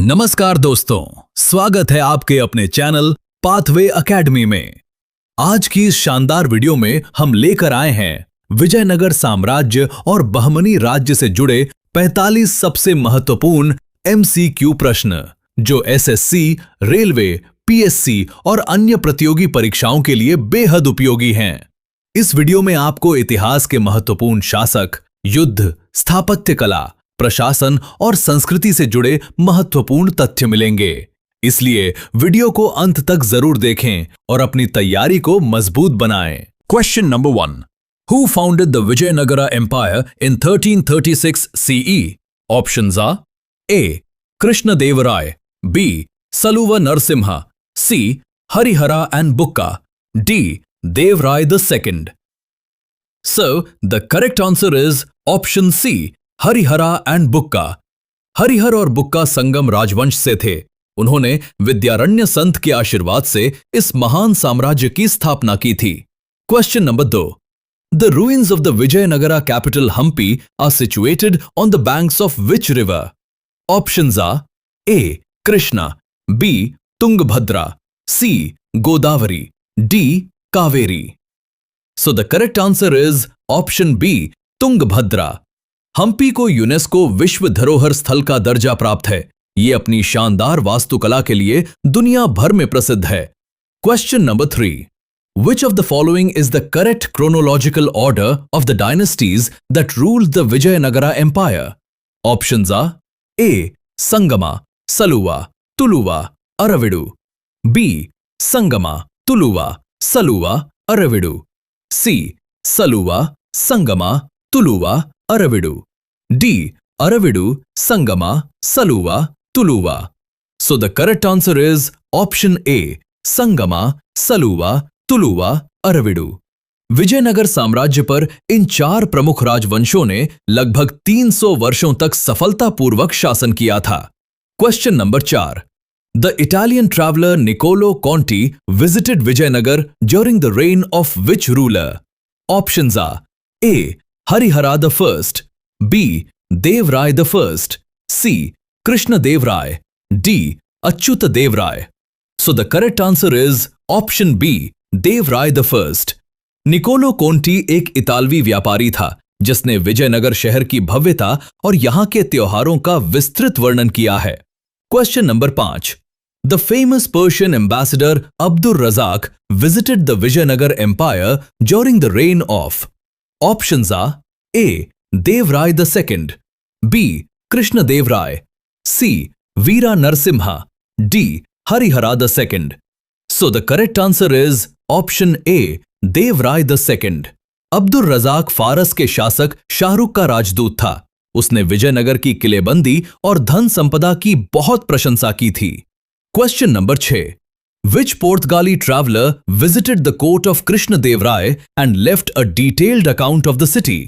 नमस्कार दोस्तों, स्वागत है आपके अपने चैनल पाथवे एकेडमी में। आज की इस शानदार वीडियो में हम लेकर आए हैं विजयनगर साम्राज्य और बहमनी राज्य से जुड़े 45 सबसे महत्वपूर्ण MCQ प्रश्न जो SSC, रेलवे, PSC और अन्य प्रतियोगी परीक्षाओं के लिए बेहद उपयोगी हैं। इस वीडियो में आपको इतिहास के महत्वपूर्ण शासक, युद्ध, स्थापत्य कला, प्रशासन और संस्कृति से जुड़े महत्वपूर्ण तथ्य मिलेंगे। इसलिए वीडियो को अंत तक जरूर देखें और अपनी तैयारी को मजबूत बनाएं। Question number 1। Who founded the Vijayanagara Empire in 1336 CE? Options are A. Krishnadevarai, B. Saluva Narasimha, C. Harihara and Bukka, D. Devrai II. So, the correct answer is option C. Harihara and Bukka. Harihara और बुक्का संगम राजवंश से थे। उन्होंने विद्यारण्य संत के आशीर्वाद से इस महान साम्राज्य की स्थापना की थी। Question number 2। The ruins of the Vijayanagara capital Hampi are situated on the banks of which river? Options are A. Krishna, B. Tungabhadra, C. Godavari, D. Kaveri. So the correct answer is option B. Tungabhadra. Hampi को UNESCO विश्व धरोहर स्थल का दर्जा प्राप्त है। ये अपनी शानदार वास्तुकला के लिए दुनिया भर में प्रसिद्ध है। Question number 3। Which of the following is the correct chronological order of the dynasties that ruled the Vijayanagara Empire? Options are A. Sangama, Saluva, Tuluva, Aravidu, B. Sangama, Tuluva, Saluva, Aravidu, C. Saluva, Sangama, Tuluva, Aravidu, D. Aravidu, Sangama, Saluva, Tuluva. So the correct answer is option A. Sangama, Saluva, Tuluva, Aravidu. Vijayanagara साम्राज्य पर इन 4 प्रमुख राजवंशों ने लगभग 300 वर्षों तक सफलतापूर्वक शासन किया था। Question number 4। The Italian traveler Niccolo Conti visited Vijayanagar during the reign of which ruler? Options are A. Harihara I, B. Devrai I, C. Krishnadevarai, D. Achyuta Devrai. So the correct answer is option B. Devrai I. Niccolo Conti एक इतालवी व्यापारी था जिसने विजयनगर शहर की भव्यता और यहाँ के त्योहारों का विस्तृत वर्णन किया है। Question number 5। The famous Persian ambassador Abdur Razak visited the Vijayanagar Empire during the reign of. Options are A. Devrai II, B. Krishnadevarai, C. Veera Narasimha, D. Harihara II. So the correct answer is option A. Devrai II. Abdul Razzaq फारस के शासक शाहरुख का राजदूत था। उसने विजयनगर की किलेबंदी और धन संपदा की बहुत प्रशंसा की थी। Question number 6। Which Portugali traveler visited the court of Krishnadevarai and left a detailed account of the city?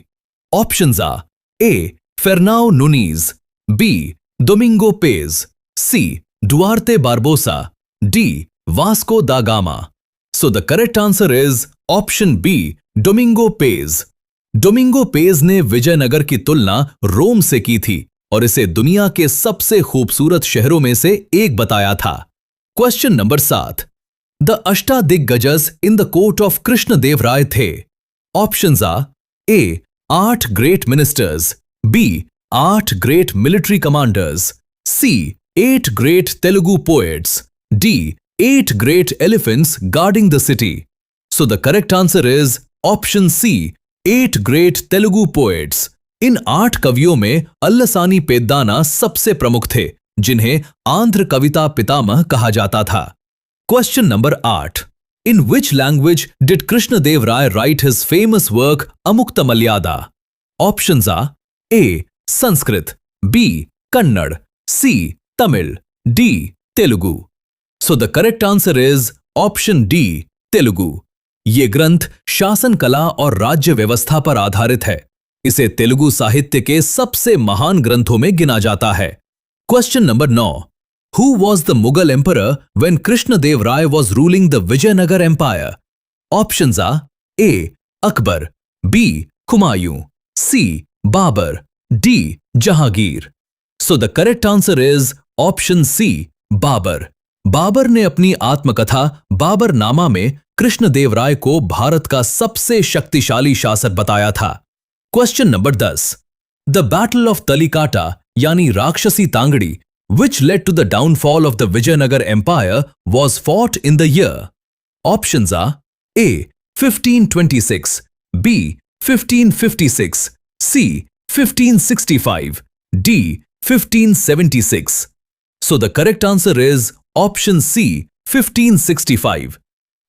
Options are A. Fernão Nunes, B. Domingo Pais, C. Duarte Barbosa, D. Vasco da Gama. So the correct answer is option B. Domingo Pais. Domingo page ने विजयनगर की तुलना रोम से की थी और इसे दुनिया के सबसे खूबसूरत शहरों में से एक बताया था। Question number 7। The Ashtadiggajas in the court of Krishnadevaraya थे। Options are A. 8 great ministers, B. 8 great military commanders, C. 8 great Telugu poets, D. 8 great elephants guarding the city. So the correct answer is option C. 8 great Telugu poets. इन 8 कवियों में अल्लसानी पेद्दाना सबसे प्रमुख थे जिन्हें आंध्र कविता पितामह कहा जाता था। Question number 8। In which language did Krishnadevarai write his famous work Amukta-Malyada? Options are A. Sanskrit, B. Kannada, C. Tamil, D. Telugu. So the correct answer is option D. Telugu. ये ग्रंथ शासन कला और राज्य व्यवस्था पर आधारित है। इसे तेलुगु साहित्य के सबसे महान ग्रंथों में गिना जाता है। Question number 9। Who was the Mughal emperor when Krishnadevarai was ruling the Vijayanagar Empire? Options are A. Akbar, B. Humayun, C. Babur, D. Jahangir. So the correct answer is option C Babur. Babur ने अपनी आत्मकथा बाबरनामा में कृष्णदेवराय को भारत का सबसे शक्तिशाली शासक बताया था। Question number 10। The battle of Talikota यानी Rakshasi Tangri which led to the downfall of the Vijayanagar Empire was fought in the year. Options are A. 1526, B. 1556, C. 1565, D. 1576. So the correct answer is option C. 1565.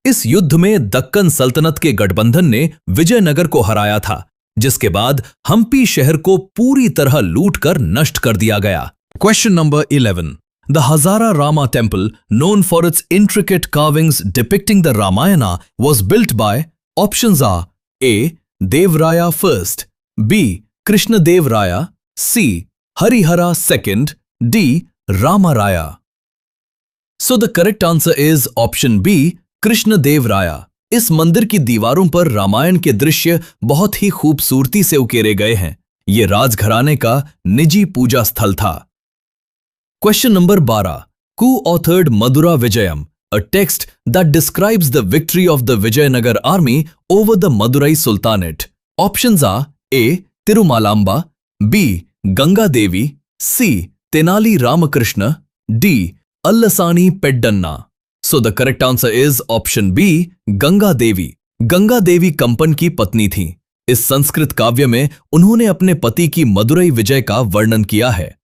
इस युद्ध में दक्कन सल्तनत के गठबंधन ने विजयनगर को हराया था, जिसके बाद हम्पी शहर को पूरी तरह लूटकर नष्ट कर दिया गया। Question number 11. The Hazara Rama temple, known for its intricate carvings depicting the Ramayana, was built by options are A. Devraya first, B. Krishnadev Raya, C. Harihara second, D. Ramaraya. So the correct answer is option B. Krishnadev Raya. इस मंदिर की दीवारों पर रामायण के दृश्य बहुत ही खूबसूरती से उकेरे गए हैं। ये राजघराने का निजी पूजा स्थल था। Question number 12. Who authored Madura Vijayam, a text that describes the victory of the Vijayanagar army over the Madurai Sultanate? Options are A. Tirumalamba, B. Ganga Devi, C. Tenali Ramakrishna, D. Allasani Peddanna. So the correct answer is option B. Ganga Devi. Ganga Devi कंपन की पत्नी थीं। इस संस्कृत काव्य में उन्होंने अपने पति की मदुरई विजय का वर्णन किया है।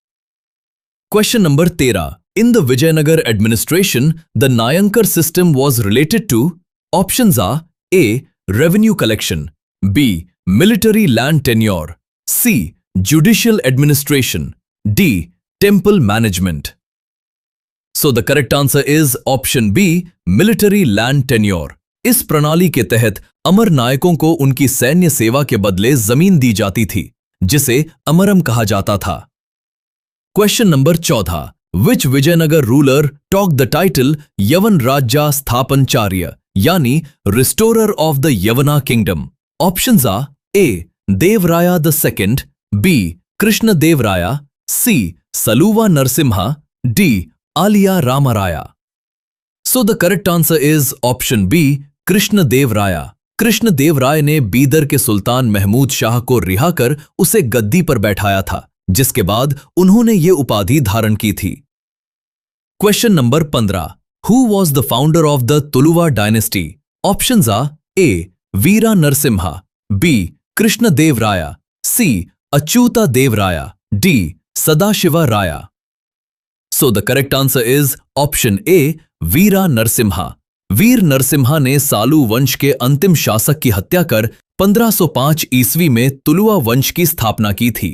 Question number 13. In the Vijayanagar administration, the Nayankar system was related to options are A. Revenue collection, B. Military land tenure, C. Judicial administration, D. Temple management. So the correct answer is option B. Military land tenure. इस प्रणाली के तहत अमर नायकों को उनकी सैन्य सेवा के बदले जमीन दी जाती थी, जिसे अमरम कहा जाता था। Question number 14. Which Vijayanagar ruler took the title Yavan Rajya Sthapancharya, yani restorer of the Yavana kingdom? Options are A. Devraya II, B. Krishna Devraya, C. Saluva Narsimha, D. Aliya Ramaraya. So the correct answer is option B. Krishna Devraya. Krishna देव राय ने बीदर के सुल्तान महमूद शाह को रिहा कर उसे गद्दी पर बैठाया था, जिसके बाद उन्होंने ये उपाधि धारण की थी। Question number 15. Who was the founder of the Tuluva dynasty? Options are A. Veera Narasimha, B. Krishna Dev Raya, C. Achyuta Dev Raya, D. Sadashiva Raya. So the correct answer is option A. Veera Narasimha. वीर नरसिम्हा ने सालू वंश के अंतिम शासक की हत्या कर 1505 ईस्वी में तुलुवा वंश की स्थापना की थी।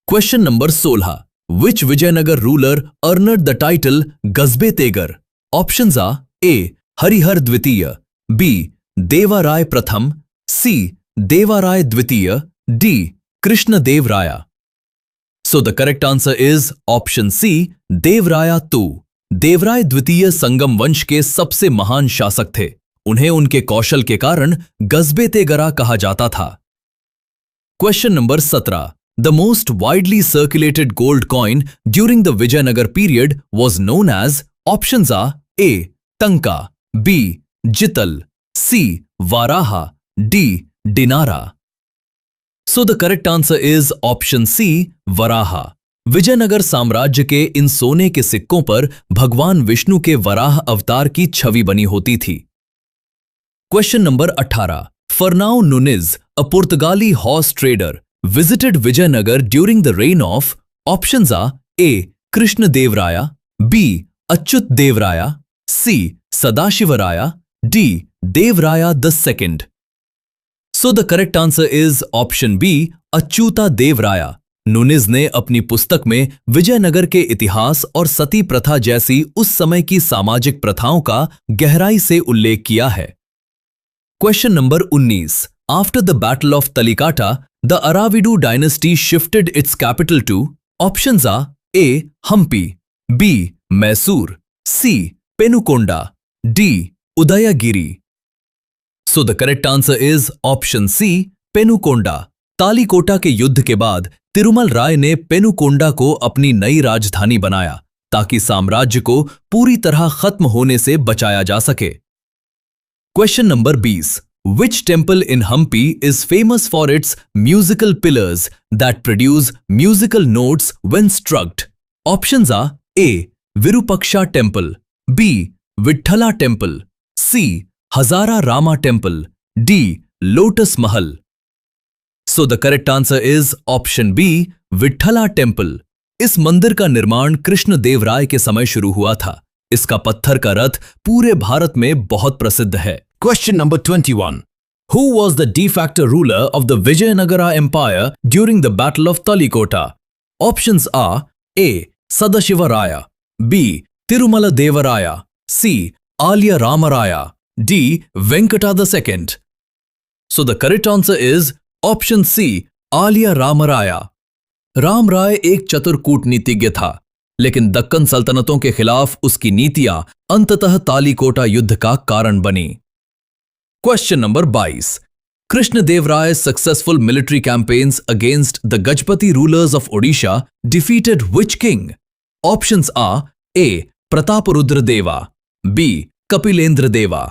Question number 16. Which Vijayanagar ruler earned the title Gazbe Tegar? Options are A. Harihar Dvitiya, B. Deva Rai Pratham, C. Deva Rai Dvitiya, D. Krishna Dev Raya. So the correct answer is option C. Dev Raya II. Devaraya द्वितीय संगम वंश के सबसे महान शासक थे। उन्हें उनके कौशल के कारण गज़बे तेगरा कहा जाता था। Question number 17. The most widely circulated gold coin during the Vijayanagara period was known as options are A. Tanka, B. Jital, C. Varaha, D. Dinara. So the correct answer is option C. Varaha. Vijayanagara साम्राज्य के इन सोने के सिक्कों पर भगवान विष्णु के वराह अवतार की छवि बनी होती थी। Question number 18. फर्नाओ नुनिज, अ पुर्तगाली horse trader, visited Vijayanagara during the reign of options are A. Krishna Deva Raya, B. Achyut Dev Raya, C. Sadashiv Raya, D. Devaraya the second. So the correct answer is option B. Achyuta Deva Raya. Nuniz ने अपनी पुस्तक में विजयनगर के इतिहास और सती प्रथा जैसी उस समय की सामाजिक प्रथाओं का गहराई से उल्लेख किया है। Question number 19. After the battle of Talikota, the Aravidu dynasty shifted its capital to options are A. Hampi, B. Mysore, C. Penukonda, D. Udayagiri. So the correct answer is option C. Penukonda. Talikota के युद्ध के बाद तिरुमल राय ने पेनुकोंडा को अपनी नई राजधानी बनाया ताकि साम्राज्य को पूरी तरह खत्म होने से बचाया जा सके। Question number 20। Which temple in Hampi is famous for its musical pillars that produce musical notes when struck? Options are A. Virupaksha Temple, B. Vithala Temple, C. Hazara Rama Temple, D. Lotus Mahal. So the correct answer is option B. Vithala Temple. इस मंदिर का निर्माण कृष्णदेव राय के समय शुरू हुआ था। इसका पत्थर का रथ पूरे भारत में बहुत प्रसिद्ध है। Question number 21. Who was the de facto ruler of the Vijayanagara Empire during the Battle of Talikota? Options are A. Sadashiva Raya, B. Tirumala Deva Raya, C. Alya Ramaraya, D. Venkata II. So the correct answer is option C. Alya Ramaraya. Ram राय एक चतुर कूटनीतिज्ञ था, लेकिन दक्कन सल्तनतों के खिलाफ उसकी नीतियां अंततः तालीकोटा युद्ध का कारण बनी। Question number 22. Krishnadev Rai's successful military campaigns against the Gajpati rulers of Odisha defeated which king? Options are A. Prataparudra Deva, B. Kapilendra Deva,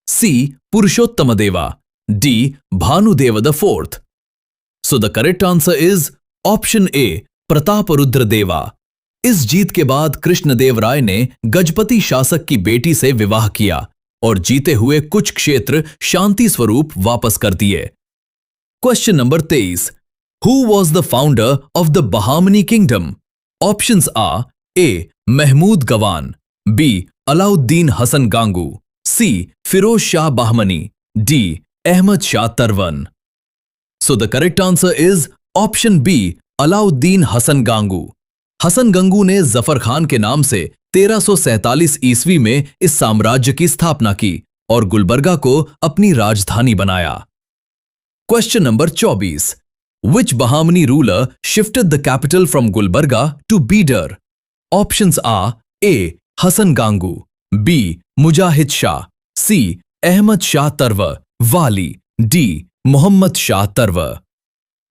C. Purushottama Deva, D. Bhanudeva IV. So the correct answer is option A. Prataparudra Deva. इस जीत के बाद कृष्णदेव राय ने गजपति शासक की बेटी से विवाह किया और जीते हुए कुछ क्षेत्र शांति स्वरूप वापस कर दिए। Question number 23। Who was the founder of the Bahmani Kingdom? Options are A. Mahmud Gawan, B. Alauddin Hasan Gangu, C. Firoz Shah Bahmani, D. Ahmad Shah Tarwan. So the correct answer is option B. Alauddin Hasan Gangu. Hasan Gangu ने जफर खान के नाम से 1347 ईस्वी में इस साम्राज्य की स्थापना की और गुलबर्गा को अपनी राजधानी बनाया। Question number 24। Which Bahmani ruler shifted the capital from Gulbarga to Bidar? Options are A. Hasan Gangu, B. Mujahid Shah, C. Ahmad Shah Tarwa Wali, D. Muhammad Shah Tarwa.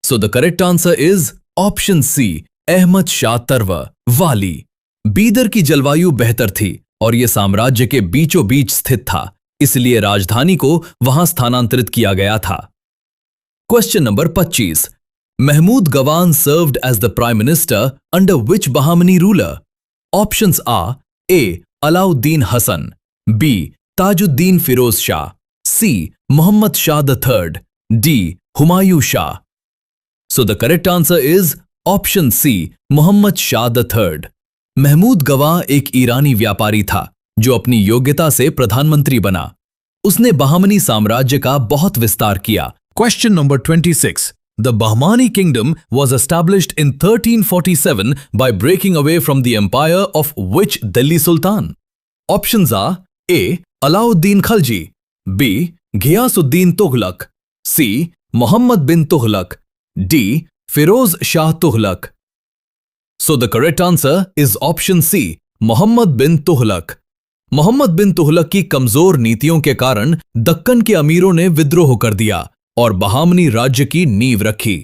So the correct answer is option C. Ahmad Shah तरवा वाली। बीदर की जलवायु बेहतर थी और यह साम्राज्य के बीचों बीच स्थित था, इसलिए राजधानी को वहां स्थानांतरित किया गया था। Question number 25। Mahmud Gawan served as the prime minister under which Bahmani ruler? Options are A. Alauddin Hasan, B. Tajuddin Firoz Shah, C. Muhammad Shah the third, D. Humayun Shah. So the correct answer is option C. Muhammad Shah the third. Mahmud Gawan एक ईरानी व्यापारी था जो अपनी योग्यता से प्रधानमंत्री बना। उसने बहामनी साम्राज्य का बहुत विस्तार किया। Question number 26। The Bahmani kingdom was established in 1347 by breaking away from the empire of which Delhi Sultan? Options are A. Alauddin Khalji, B. Ghiyasuddin Tughlaq, C. Muhammad bin Tughlaq, D. Firoz Shah Tughlaq. So the correct answer is option C. Muhammad bin Tughlaq. Muhammad bin Tughlaq की कमजोर नीतियों के कारण दक्कन के अमीरों ने विद्रोह कर दिया और बहामनी राज्य की नींव रखी।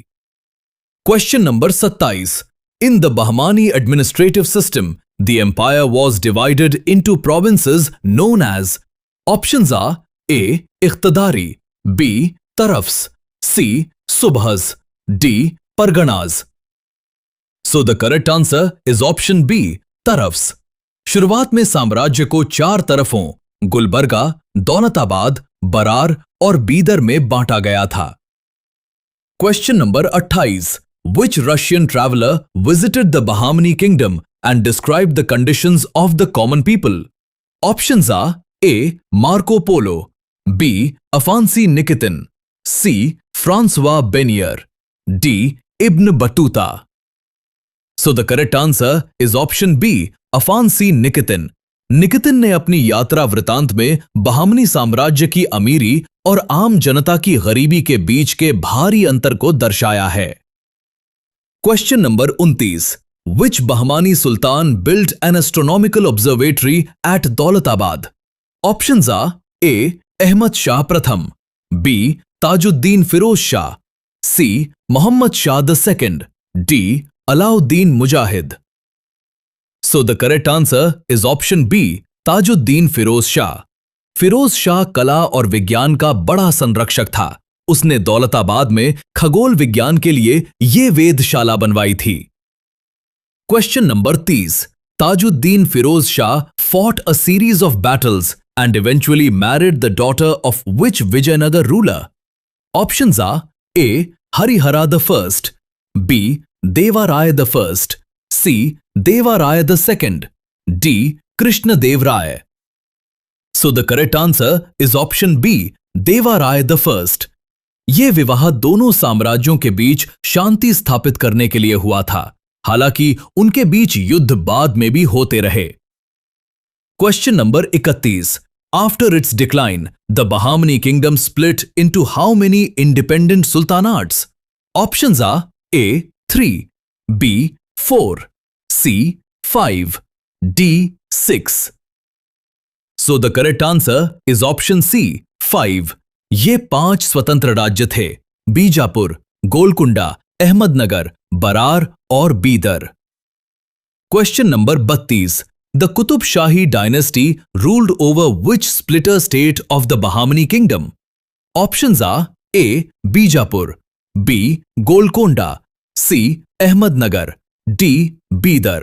Question number 27। In the Bahmani administrative system the empire was divided into provinces known as. Options are A. Iqtadari, B. Tarafs, C. Subahs, D. Parganas. So the correct answer is option B. Tarafs. शुरुआत में साम्राज्य को 4 तरफों गुलबर्गा, दौलताबाद, बरार और बीदर में बांटा गया था। Question number 28। Which Russian traveller visited the Bahmani kingdom and describe the conditions of the common people? Options are A. Marco Polo, B. Afanasy Nikitin, C. Francois Bernier, D. Ibn Battuta. So the correct answer is option B. Afanasy Nikitin. Nikitin ने अपनी यात्रा वृतांत में बहामनी साम्राज्य की अमीरी और आम जनता की गरीबी के बीच के भारी अंतर को दर्शाया है। Question number 29। Which Bahmani sultan built an astronomical observatory at Daulatabad? Options are A. Ahmad Shah प्रथम, B. Tajuddin Firoz Shah, C. Muhammad Shah II, D. Alauddin Mujahid. So the correct answer is option B, Tajuddin Firoz Shah. Firoz Shah कला और विज्ञान का बड़ा संरक्षक था। उसने दौलताबाद में खगोल विज्ञान के लिए ये वेधशाला बनवाई थी। Question number 30। Tajuddin Firoz Shah fought a series of battles and eventually married the daughter of which Vijayanagar ruler? Options are A. Harihara I, B. Deva Rai I, C. Deva Rai II, D. Krishna Dev Rai. So the correct answer is option B, Deva Rai I. ये विवाह दोनों साम्राज्यों के बीच शांति स्थापित करने के लिए हुआ था। हालांकि उनके बीच युद्ध बाद में भी होते रहे। Question number 31। After its decline, the Bahmani kingdom split into how many independent sultanates? Options are A. 3, B. 4, C. 5, D. 6. So the correct answer is option C, 5. ये 5 स्वतंत्र राज्य थे: बीजापुर, गोलकुंडा, अहमदनगर, बरार और Bidar. Question number 32। The Qutub Shahi dynasty ruled over which splitter state of the Bahmani kingdom? Options are A. Bijapur, B. Golconda, C. Ahmednagar, D. Bidar.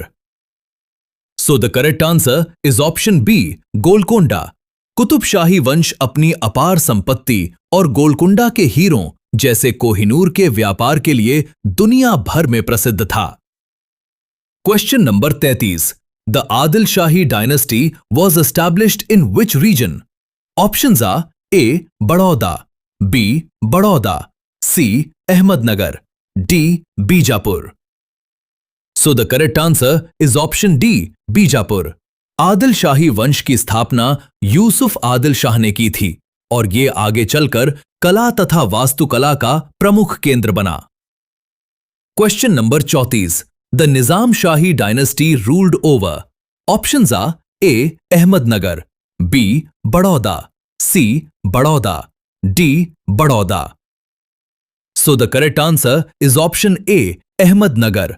So the correct answer is option B, Golconda. Qutb Shahi वंश अपनी अपार संपत्ति और गोलकुंडा के हीरों जैसे कोहिनूर के व्यापार के लिए दुनिया भर में प्रसिद्ध था। Question number 33। The Adil Shahi dynasty was established in which region? Options are A. Baroda, B. Baroda, C. Ahmednagar, D. Bijapur. So the correct answer is option D, Bijapur. Adil Shahi वंश की स्थापना यूसुफ आदिल शाह ने की थी और ये आगे चलकर कला तथा वास्तुकला का प्रमुख केंद्र बना। Question number 34। The Nizam Shahi dynasty ruled over. Options are A. Ahmednagar, B. Baroda, C. Baroda, D. Baroda. So the correct answer is option A, Ahmednagar.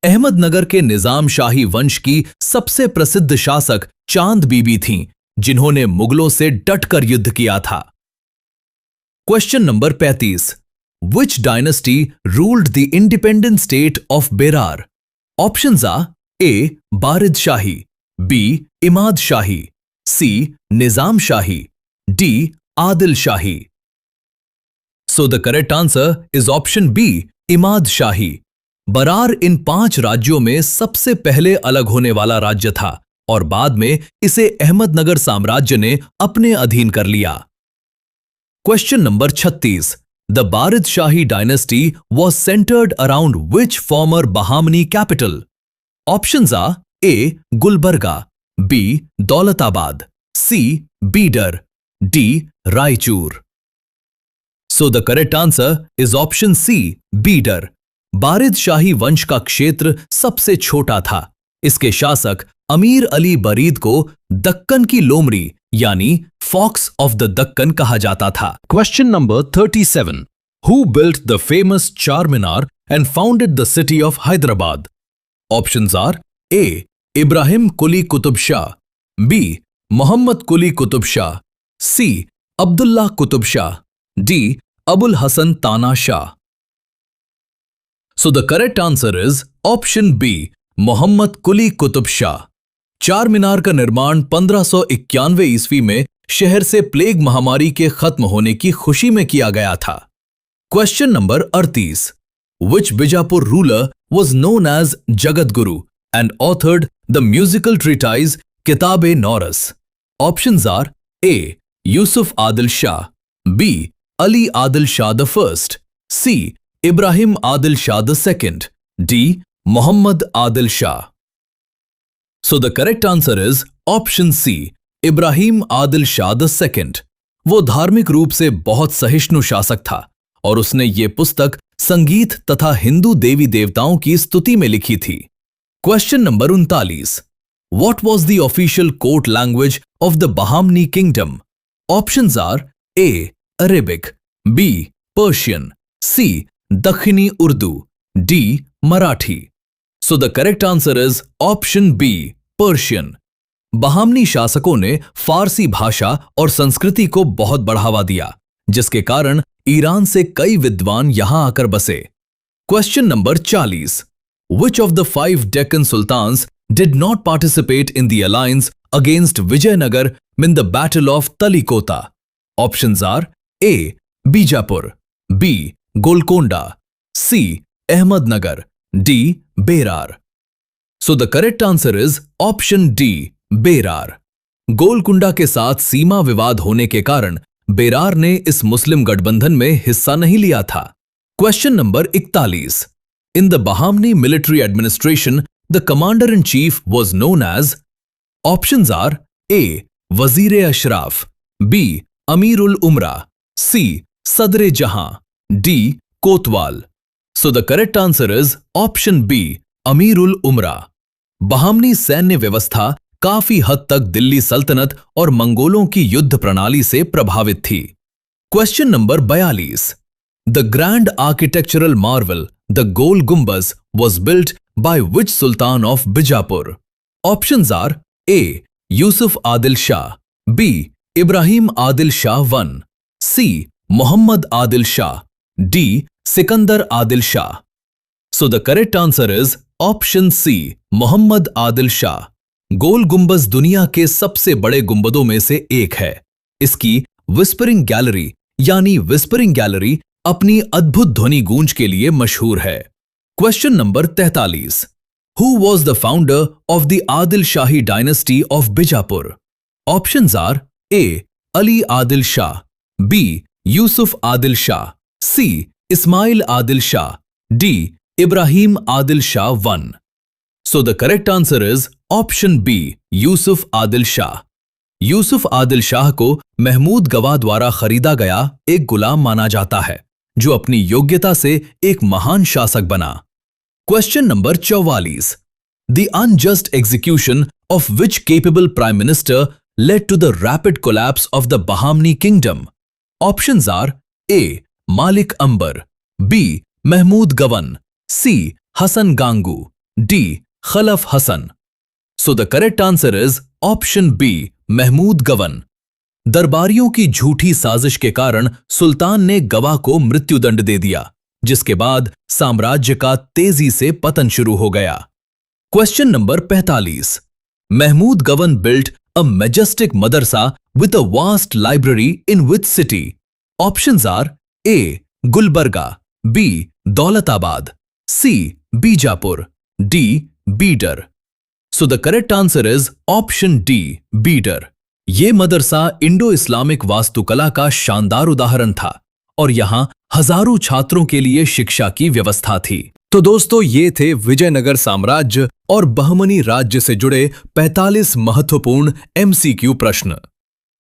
Ahmednagar के निजाम शाही वंश की सबसे प्रसिद्ध शासक चांद बीबी थीं, जिन्होंने मुगलों से डटकर युद्ध किया था। Question number 35। Which dynasty ruled the independent state of Berar? Options are A. Barid Shahi, B. Imad Shahi, C. Nizam Shahi, D. Adil Shahi. So the correct answer is option B, Imad Shahi. Berar इन 5 राज्यों में सबसे पहले अलग होने वाला राज्य था और बाद में इसे अहमदनगर साम्राज्य ने अपने अधीन कर लिया। Question number 36। The Barid Shahi dynasty was centred around which former Bahmani capital? Options are A. Gulbarga, B. Daulatabad, C. Bidar, D. Raichur. So the correct answer is option C, Bidar. Barid Shahi वंश का क्षेत्र सबसे छोटा था। इसके शासक अमीर अली बरीद को दक्कन की लोमड़ी यानी फॉक्स ऑफ द दक्कन कहा जाता था। Question number 37। Who built the famous Charminar and founded the city of Hyderabad? Options are A. Ibrahim Quli Qutb Shah, B. Muhammad Quli Qutb Shah, C. Abdullah Qutb Shah, D. Abul Hasan Tana Shah. So the correct answer is option B, Mohammad Quli Qutb Shah. चार मीनार का निर्माण 1591 ईस्वी में शहर से प्लेग महामारी के खत्म होने की खुशी में किया गया था। Question number 38। Which Bijapur ruler was known as Jagat Guru and authored the musical treatise Kitab-e-Nauras? Options are A. Yusuf Adil Shah, B. Ali Adil Shah I, C. Ibrahim Adil Shah II, D. Muhammad Adil Shah. So the correct answer is option C, Ibrahim Adil Shah II. वो धार्मिक रूप से बहुत सहिष्णु शासक था और उसने ये पुस्तक संगीत तथा हिंदू देवी देवताओं की स्तुति में लिखी थी। Question number 39। What was the official court language of the Bahmani kingdom? Options are A. Arabic, B. Persian, C. Dakhini Urdu, D Marathi. So the correct answer is option B Persian. Bahmani शासकों ने फारसी भाषा और संस्कृति को बहुत बढ़ावा दिया, जिसके कारण ईरान से कई विद्वान यहां आकर बसे। Question number 40। Which of the 5 Deccan Sultans did not participate in the alliance against Vijayanagar in the Battle of Talikota? Options are A. Bijapur, B. Golconda, C. Ahmednagar, D. Berar. So the correct answer is option D. Berar. Golconda के साथ सीमा विवाद होने के कारण बेरार ने इस मुस्लिम गठबंधन में हिस्सा नहीं लिया था। Question number 41। In the Bahmani military administration, the commander-in-chief was known as. Options are A. Wazir-e-Ashraf, B. Amir-ul-Umra, C. Sadr-e-Jahan, D. Kotwal. So the correct answer is option B. Amir-ul-Umra. Bahmani सैन्य व्यवस्था काफी हद तक दिल्ली सल्तनत और मंगोलों की युद्ध प्रणाली से प्रभावित थी। Question number 42। The grand architectural marvel, the Gol Gumbaz, was built by which Sultan of Bijapur? Options are A. Yusuf Adil Shah, B. Ibrahim Adil Shah I, C. Muhammad Adil Shah, D. Sikandar Adil Shah. So the correct answer is option C. Muhammad Adil Shah. गोल गुंबज दुनिया के सबसे बड़े गुंबदों में से एक है। इसकी विस्परिंग गैलरी यानी विस्परिंग गैलरी अपनी अद्भुत ध्वनि गूंज के लिए मशहूर है। Question number 43। Who was the founder of the Adil Shahi dynasty of Bijapur? Options are A. Ali Adil Shah, B. Yusuf Adil Shah, C. Ismail Adil Shah, D. Ibrahim Adil Shah I. So the correct answer is option B. Yusuf Adil Shah. Yusuf Adil Shah को महमूद गवा द्वारा खरीदा गया एक गुलाम माना जाता है, जो अपनी योग्यता से एक महान शासक बना। Question number 44। The unjust execution of which capable prime minister led to the rapid collapse of the Bahmani kingdom? Options are A. Malik Ambar, B. Mahmud Gawan, C. Hassan Gangu, D. Khalaf Hassan. So the correct answer is option B. Mahmud Gawan. दरबारियों की झूठी साजिश के कारण सुल्तान ने गवा को मृत्युदंड दे दिया, जिसके बाद साम्राज्य का तेजी से पतन शुरू हो गया। Question number 45। Mahmud Gawan built a majestic madrasa with a vast library in which city? Options are A. Gulbarga, B. Daulatabad, C. Bijapur, D. Bidar. So the correct answer is option D. Bidar. ये मदरसा इंडो इस्लामिक वास्तुकला का शानदार उदाहरण था और यहां हजारों छात्रों के लिए शिक्षा की व्यवस्था थी। तो दोस्तों, ये थे विजयनगर साम्राज्य और बहमनी राज्य से जुड़े 45 महत्वपूर्ण MCQ प्रश्न।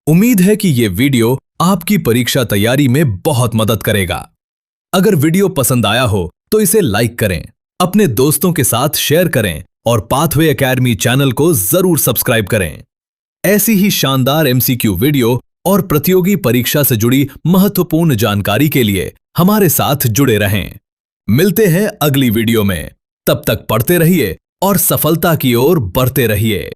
उम्मीद है कि ये वीडियो आपकी परीक्षा तैयारी में बहुत मदद करेगा। अगर वीडियो पसंद आया हो तो इसे लाइक करें, अपने दोस्तों के साथ शेयर करें और पाथवे एकेडमी चैनल को जरूर सब्सक्राइब करें। ऐसी ही शानदार MCQ वीडियो और प्रतियोगी परीक्षा से जुड़ी महत्वपूर्ण जानकारी के लिए हमारे साथ जुड़े रहें। मिलते हैं अगली वीडियो में, तब तक पढ़ते रहिए और सफलता की ओर बढ़ते रहिए।